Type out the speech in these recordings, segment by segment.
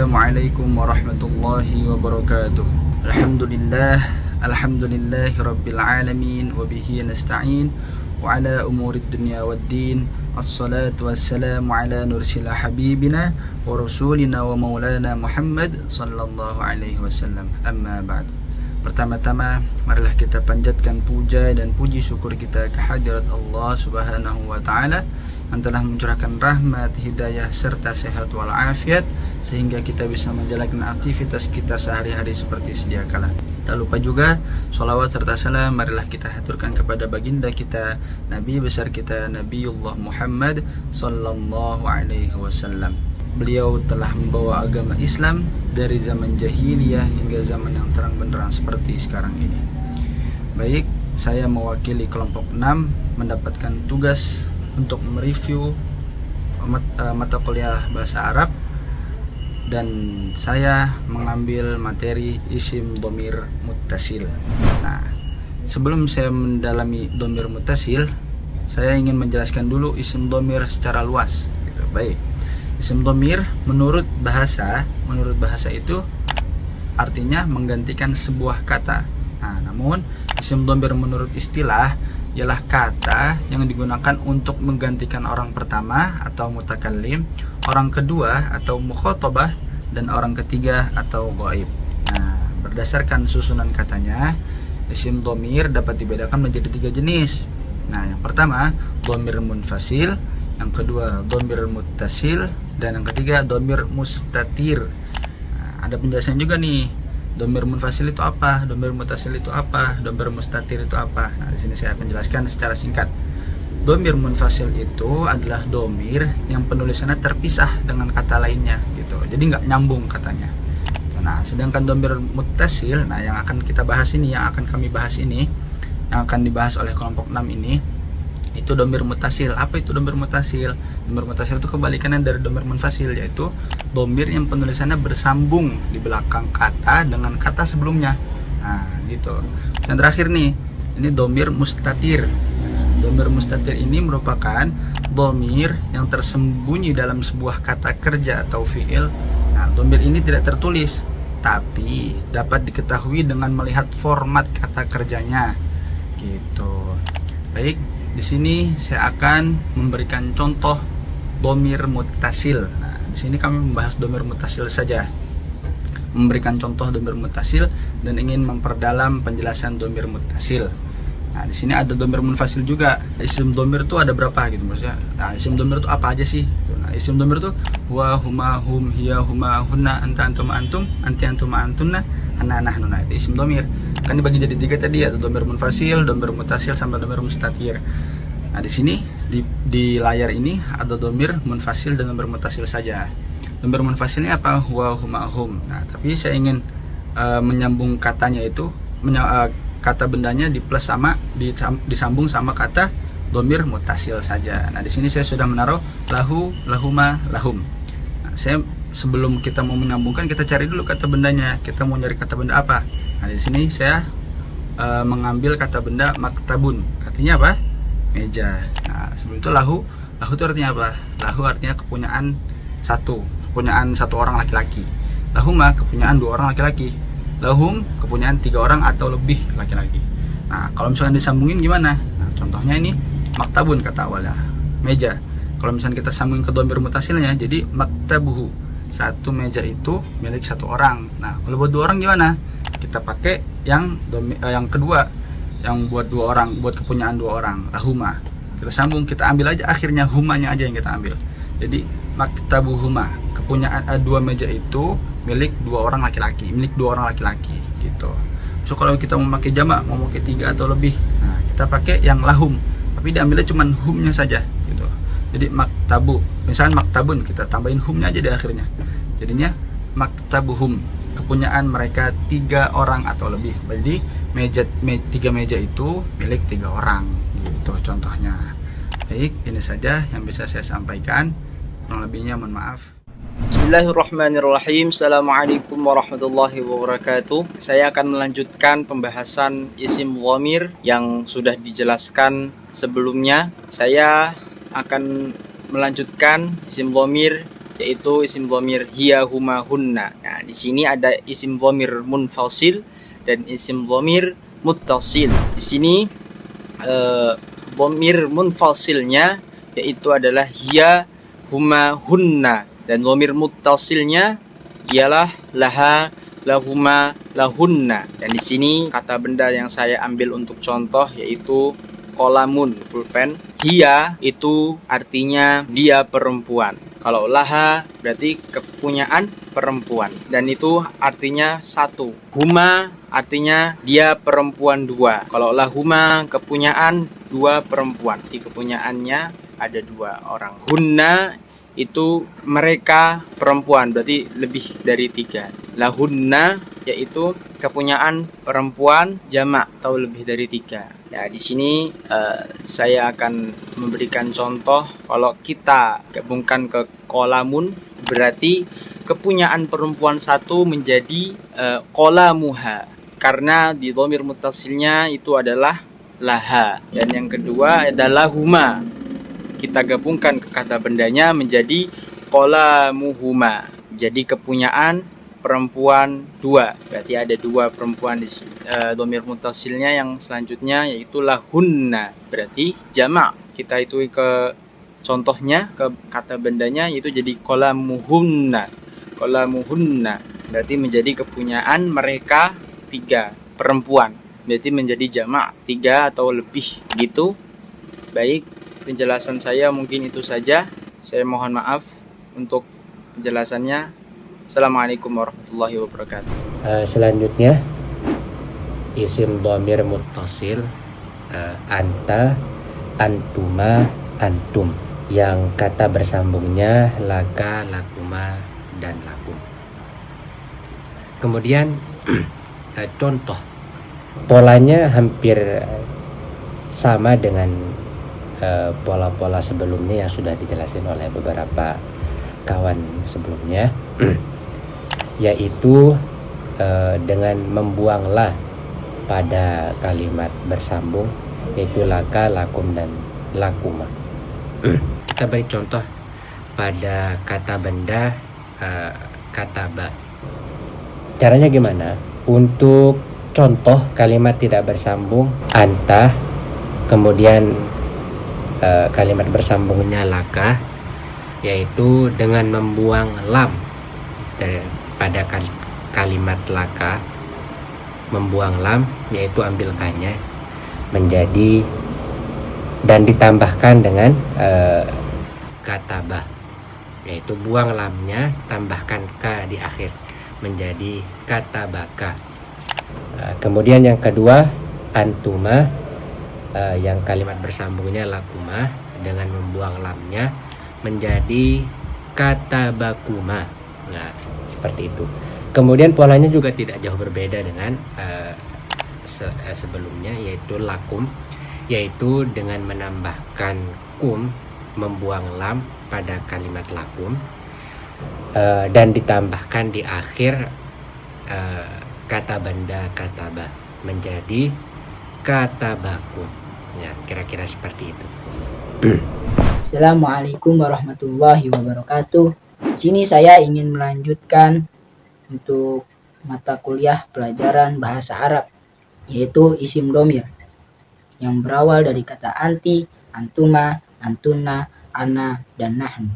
Assalamualaikum warahmatullahi wabarakatuh. Alhamdulillahi rabbil alamin wa bihi nasta'in wa ala umurid dunya waddin. Assalatu wassalamu ala nursila habibina wa rasulina wa maulana Muhammad sallallahu alaihi wasallam. Amma ba'd. Pertama-tama marilah kita panjatkan puja dan puji syukur kita kehadirat Allah Subhanahu wa taala yang telah mencurahkan rahmat, hidayah serta sehat walafiat sehingga kita bisa menjalankan aktivitas kita sehari-hari seperti sedia kala. Tak lupa juga sholawat serta salam marilah kita haturkan kepada baginda kita, Nabi besar kita Nabiullah Muhammad sallallahu alaihi wasallam. Beliau telah membawa agama Islam dari zaman jahiliyah hingga zaman yang terang benderang seperti sekarang ini. Baik, saya mewakili kelompok 6 mendapatkan tugas untuk mereview mata kuliah bahasa Arab, dan saya mengambil materi isim dhamir muttasil. Nah, sebelum saya mendalami dhamir muttasil, saya ingin menjelaskan dulu isim dhamir secara luas gitu. Baik, isim dhamir menurut bahasa itu artinya menggantikan sebuah kata. Nah, namun isim dhamir menurut istilah ialah kata yang digunakan untuk menggantikan orang pertama atau mutakallim, orang kedua atau mukhatabah, dan orang ketiga atau ghaib. Nah, berdasarkan susunan katanya, isim dhamir dapat dibedakan menjadi 3 jenis. Nah, yang pertama dhamir munfasil, yang kedua dhamir muttasil, dan yang ketiga dhamir mustatir. Nah, ada penjelasan juga nih. Dhamir munfasil itu apa? Dhamir muttasil itu apa? Dhamir mustatir itu apa? Nah, di sini saya akan jelaskan secara singkat. Dhamir munfasil itu adalah dhamir yang penulisannya terpisah dengan kata lainnya gitu. Jadi nggak nyambung katanya. Nah, sedangkan dhamir muttasil, nah yang akan kita bahas ini, yang akan kami bahas ini, yang akan dibahas oleh kelompok 6 ini, itu dhamir muttasil. Apa itu dhamir muttasil? Dhamir muttasil itu kebalikannya dari dhamir munfasil, yaitu dhamir yang penulisannya bersambung di belakang kata dengan kata sebelumnya. Nah, gitu. Yang terakhir nih, ini dhamir mustatir. Dhamir mustatir ini merupakan dhamir yang tersembunyi dalam sebuah kata kerja atau fiil. Nah, dhamir ini tidak tertulis, tapi dapat diketahui dengan melihat format kata kerjanya. Gitu. Baik, di sini saya akan memberikan contoh dhamir muttasil. Nah, di sini kami membahas dhamir muttasil saja. Memberikan contoh dhamir muttasil dan ingin memperdalam penjelasan dhamir muttasil. Nah, di sini ada dhamir munfasil juga. Isim dhamir itu ada berapa gitu maksudnya. Nah, isim dhamir itu apa aja sih? Nah, isim dhamir itu huwa, huma, hum, hiya, huma, hunna, anta, antum, antum, anti, antum, antunna, ana, nahnu. Nah, itu isim dhamir. Kan dibagi jadi 3 tadi, ada dhamir munfasil, dhamir muttasil, sampai dhamir mustatir. Nah, di sini di layar ini ada dhamir munfasil dan dhamir muttasil saja. Dhamir munfasilnya apa? Huwa, huma, hum. Nah, tapi saya ingin menyambung katanya itu, kata bendanya di plus sama disambung sama kata dhamir muttasil saja. Nah, di sini saya sudah menaruh lahu, lahuma, lahum. Nah, sebelum kita mau menyambungkan, kita cari dulu kata bendanya. Kita mau nyari kata benda apa? Nah, di sini saya mengambil kata benda maktabun. Artinya apa? Meja. Nah, sebelum itu lahu itu artinya apa? Lahu artinya kepunyaan satu orang laki-laki. Lahuma kepunyaan 2 orang laki-laki. Lahum kepunyaan 3 orang atau lebih laki-laki. Nah, kalau misalkan disambungin gimana? Nah, contohnya ini maktabun kata awalnya meja. Kalau misalkan kita sambungin ke dhamir muttasilnya, jadi maktabuhu, satu meja itu milik 1 orang. Nah, kalau buat 2 orang gimana? Kita pakai yang kedua, yang buat 2 orang, buat kepunyaan 2 orang, lahuma. Kita sambung, kita ambil aja akhirnya humanya aja yang kita ambil. Jadi maktabuhuma, kepunyaan 2 meja itu milik 2 orang laki-laki, gitu. So kalau kita mau pakai jamak, mau pakai 3 atau lebih, nah kita pakai yang lahum, tapi diambilnya cuma humnya saja, gitu. Jadi maktabu, misalnya maktabun, kita tambahin humnya aja di akhirnya. Jadinya maktabuhum, kepunyaan mereka 3 orang atau lebih. Jadi 3 meja itu milik 3 orang, gitu contohnya. Baik, ini saja yang bisa saya sampaikan. Kurang lebihnya mohon maaf. Bismillahirrahmanirrahim. Assalamualaikum warahmatullahi wabarakatuh. Saya akan melanjutkan pembahasan isim dhamir yang sudah dijelaskan sebelumnya. Saya akan melanjutkan isim dhamir yaitu isim dhamir hiya, huma, hunna. Nah, di sini ada isim dhamir munfasil dan isim dhamir muttasil. Di sini dhamir munfasilnya yaitu adalah hiya, huma, hunna, dan dhamir muttasilnya ialah laha, lahuma, lahunna. Dan di sini kata benda yang saya ambil untuk contoh yaitu qalamun, pulpen. Hiya itu artinya dia perempuan. Kalau laha berarti kepunyaan perempuan, dan itu artinya satu. Huma artinya dia perempuan dua. Kalau lahuma kepunyaan dua perempuan, di kepunyaannya ada dua orang. Hunna itu mereka perempuan, berarti lebih dari tiga. Lahunna yaitu kepunyaan perempuan jamak atau lebih dari tiga. Ya, di sini saya akan memberikan contoh. Kalau kita gabungkan ke qalamun, berarti kepunyaan perempuan satu menjadi qalamuha, karena di dhamir muttasilnya itu adalah laha. Dan yang kedua adalah huma, kita gabungkan ke kata bendanya menjadi qalamuhuma, jadi kepunyaan perempuan dua, berarti ada dua perempuan di dhamir muttasilnya yang selanjutnya yaitu lahunna, berarti jamak. Kita itu ke contohnya, ke kata bendanya yaitu jadi qalamuhunna. Qalamuhunna berarti menjadi kepunyaan mereka tiga perempuan, berarti menjadi jamak tiga atau lebih gitu. Baik, penjelasan saya mungkin itu saja. Saya mohon maaf untuk penjelasannya. Assalamualaikum warahmatullahi wabarakatuh. Selanjutnya isim dhamir muttasil, anta, antuma, antum, yang kata bersambungnya laka, lakuma, dan lakum. Kemudian contoh polanya hampir sama dengan pola-pola sebelumnya yang sudah dijelasin oleh beberapa kawan sebelumnya, yaitu dengan membuang la pada kalimat bersambung, yaitu laka, lakum, dan lakuma. Kita beri contoh pada kata benda kataba. Caranya gimana? Untuk contoh kalimat tidak bersambung anta, kemudian kalimat bersambungnya laka, yaitu dengan membuang lam pada kalimat laka, membuang lam yaitu ambil ka-nya menjadi, dan ditambahkan dengan katabah, yaitu buang lamnya, tambahkan ka di akhir menjadi katabaka. Kemudian yang kedua antuma, yang kalimat bersambungnya lakuma, dengan membuang lamnya menjadi katabakuma. Nah, seperti itu. Kemudian polanya juga tidak jauh berbeda dengan sebelumnya, yaitu lakum, yaitu dengan menambahkan kum, membuang lam pada kalimat lakum, dan ditambahkan di akhir kata benda kataba menjadi katabakum. Ya, kira-kira seperti itu. Assalamualaikum warahmatullahi wabarakatuh. Di sini saya ingin melanjutkan untuk mata kuliah pelajaran bahasa Arab, yaitu isim dhamir yang berawal dari kata anti, antuma, antuna, ana, dan nahnu.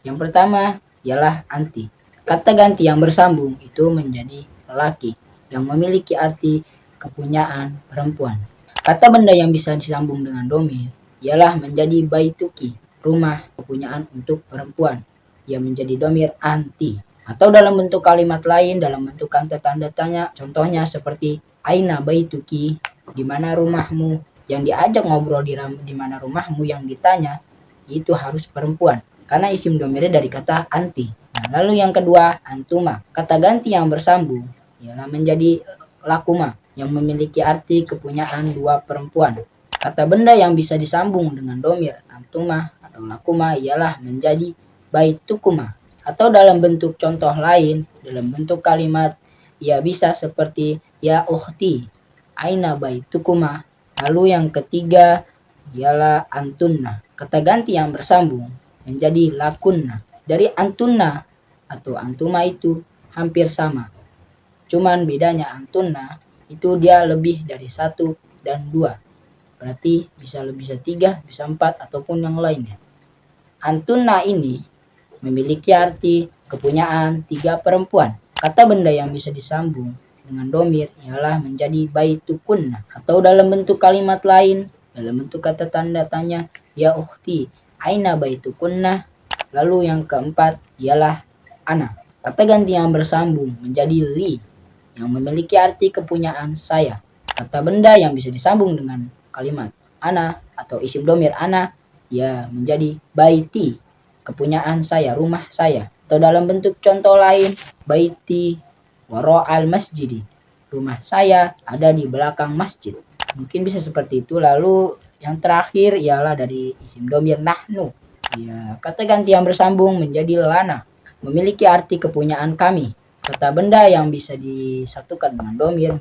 Yang pertama ialah anti. Kata ganti yang bersambung itu menjadi lelaki yang memiliki arti kepunyaan perempuan. Kata benda yang bisa disambung dengan dhamir ialah menjadi baituki, rumah kepunyaan untuk perempuan, yang menjadi dhamir anti. Atau dalam bentuk kalimat lain, dalam bentuk kata tanda tanya, contohnya seperti aina baituki, di mana rumahmu. Yang diajak ngobrol di mana rumahmu, yang ditanya itu harus perempuan, karena isim dhamirnya dari kata anti. Nah, lalu yang kedua antuma, kata ganti yang bersambung ialah menjadi lakuma, yang memiliki arti kepunyaan dua perempuan. Kata benda yang bisa disambung dengan dhamir antuma atau lakuma ialah menjadi baitukuma. Atau dalam bentuk contoh lain, dalam bentuk kalimat, ia bisa seperti ya ukhti, aina baitukuma. Lalu yang ketiga ialah antunna, kata ganti yang bersambung menjadi lakunna, dari antunna atau antuma itu hampir sama. Cuman bedanya antunna itu dia lebih dari 1 dan 2. Berarti bisa lebih, bisa 3, bisa 4, ataupun yang lainnya. Antunna ini memiliki arti kepunyaan 3 perempuan. Kata benda yang bisa disambung dengan domir ialah menjadi baitukunna, atau dalam bentuk kalimat lain, dalam bentuk kata tanda tanya, ya ukhti, aina baitukunna. Lalu yang keempat ialah ana. Kata ganti yang bersambung menjadi li, yang memiliki arti kepunyaan saya. Kata benda yang bisa disambung dengan kalimat ana atau isim domir ana, ya menjadi baiti, kepunyaan saya, rumah saya. Atau dalam bentuk contoh lain, baiti wara'al masjidi, rumah saya ada di belakang masjid. Mungkin bisa seperti itu. Lalu yang terakhir ialah dari isim domir nahnu. Ya, kata ganti yang bersambung menjadi lana, memiliki arti kepunyaan kami. Kata benda yang bisa disatukan dengan domir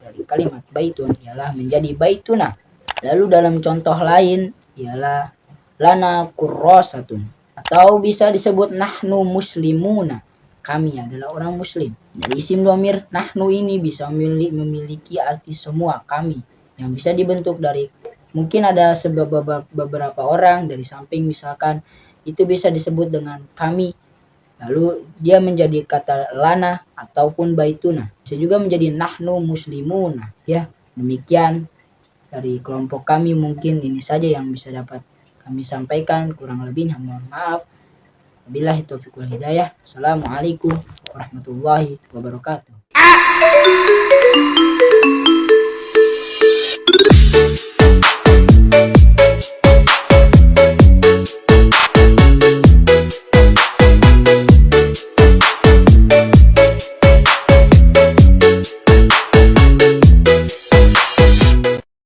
dari kalimat baitun ialah menjadi baituna. Lalu dalam contoh lain ialah lana kurrosatun, atau bisa disebut nahnu muslimuna, kami adalah orang muslim. Dari isim domir nahnu ini bisa memiliki arti semua, kami, yang bisa dibentuk dari mungkin ada beberapa orang dari samping, misalkan itu bisa disebut dengan kami, lalu dia menjadi kata lana ataupun baituna. Bisa juga menjadi nahnu muslimuna. Ya, demikian dari kelompok kami. Mungkin ini saja yang bisa dapat kami sampaikan, kurang lebihnya mohon maaf. Wabillahi taufiq wal hidayah. Assalamualaikum warahmatullahi wabarakatuh.